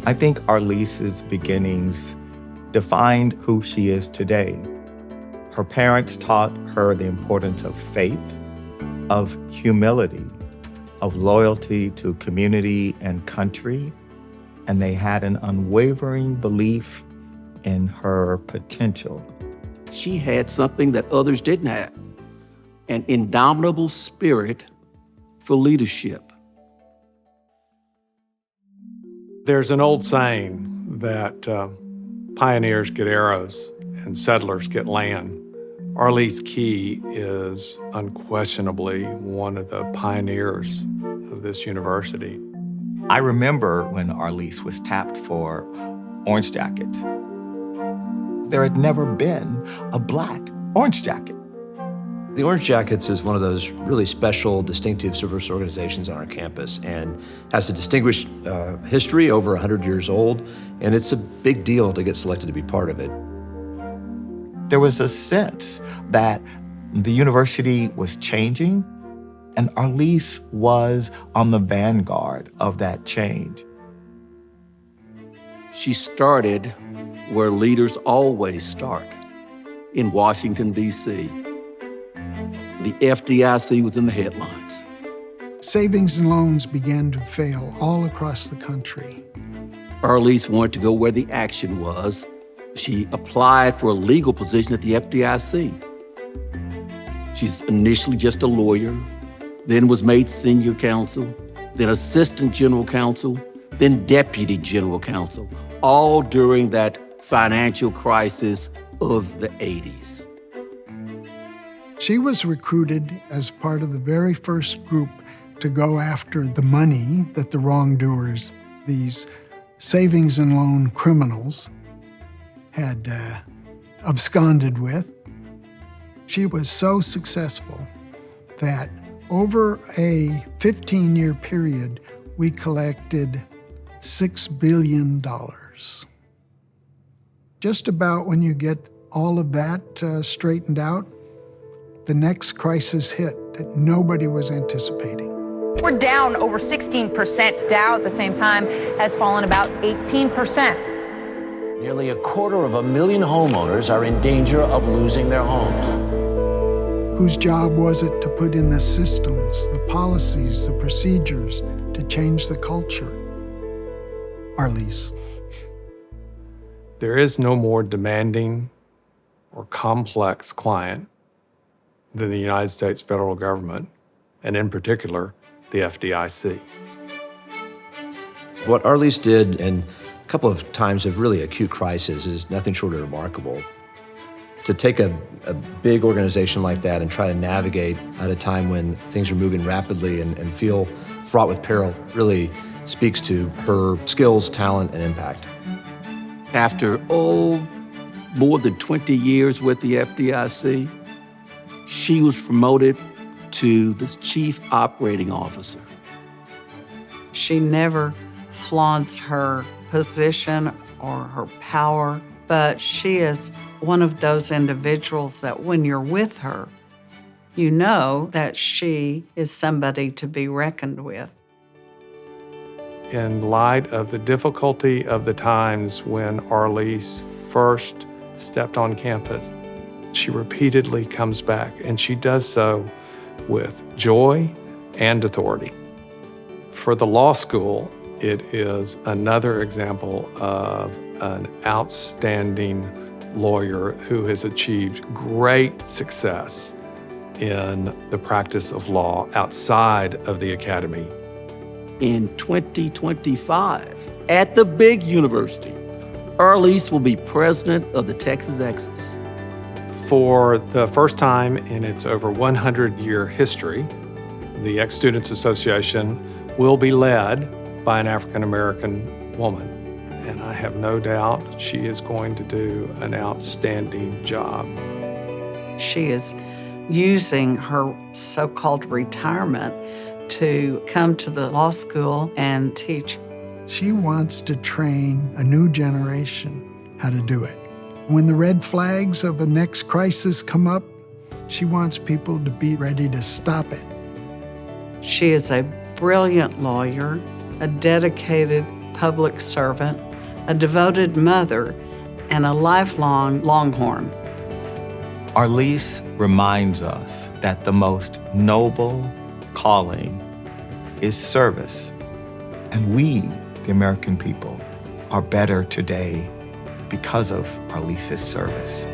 I think Arleas's beginnings defined who she is today. Her parents taught her the importance of faith, of humility, of loyalty to community and country, and they had an unwavering belief in her potential. She had something that others didn't have, an indomitable spirit for leadership. There's an old saying that pioneers get arrows and settlers get land. Arleas Kea is unquestionably one of the pioneers of this university. I remember when Arleas was tapped for Orange Jackets. There had never been a Black Orange Jacket. The Orange Jackets is one of those really special, distinctive service organizations on our campus and has a distinguished history, over 100 years old, and it's a big deal to get selected to be part of it. There was a sense that the university was changing, and Arleas was on the vanguard of that change. She started where leaders always start, in Washington, D.C. The FDIC was in the headlines. Savings and loans began to fail all across the country. Arleas wanted to go where the action was. She applied for a legal position at the FDIC. She's initially just a lawyer, then was made senior counsel, then assistant general counsel, then deputy general counsel, all during that financial crisis of the 80s. She was recruited as part of the very first group to go after the money that the wrongdoers, these savings and loan criminals, had absconded with. She was so successful that over a 15-year period, we collected $6 billion. Just about when you get all of that straightened out, the next crisis hit that nobody was anticipating. We're down over 16%. Dow at the same time has fallen about 18%. Nearly 250,000 homeowners are in danger of losing their homes. Whose job was it to put in the systems, the policies, the procedures to change the culture? Arleas. There is no more demanding or complex client than the United States federal government, and in particular, the FDIC. What Arleas did in a couple of times of really acute crisis is nothing short of remarkable. To take a big organization like that and try to navigate at a time when things are moving rapidly and feel fraught with peril really speaks to her skills, talent, and impact. After, more than 20 years with the FDIC, she was promoted to the chief operating officer. She never flaunts her position or her power, but she is one of those individuals that when you're with her, you know that she is somebody to be reckoned with. In light of the difficulty of the times when Arleas first stepped on campus, she repeatedly comes back, and she does so with joy and authority. For the law school, it is another example of an outstanding lawyer who has achieved great success in the practice of law outside of the academy. In 2025, at the big university, Arleas will be president of the Texas Exes. For the first time in its over 100-year history, the Ex-Students Association will be led by an African-American woman. And I have no doubt she is going to do an outstanding job. She is using her so-called retirement to come to the law school and teach. She wants to train a new generation how to do it. When the red flags of a next crisis come up, she wants people to be ready to stop it. She is a brilliant lawyer, a dedicated public servant, a devoted mother, and a lifelong Longhorn. Arleas reminds us that the most noble calling is service. And we, the American people, are better today because of Arleas' service.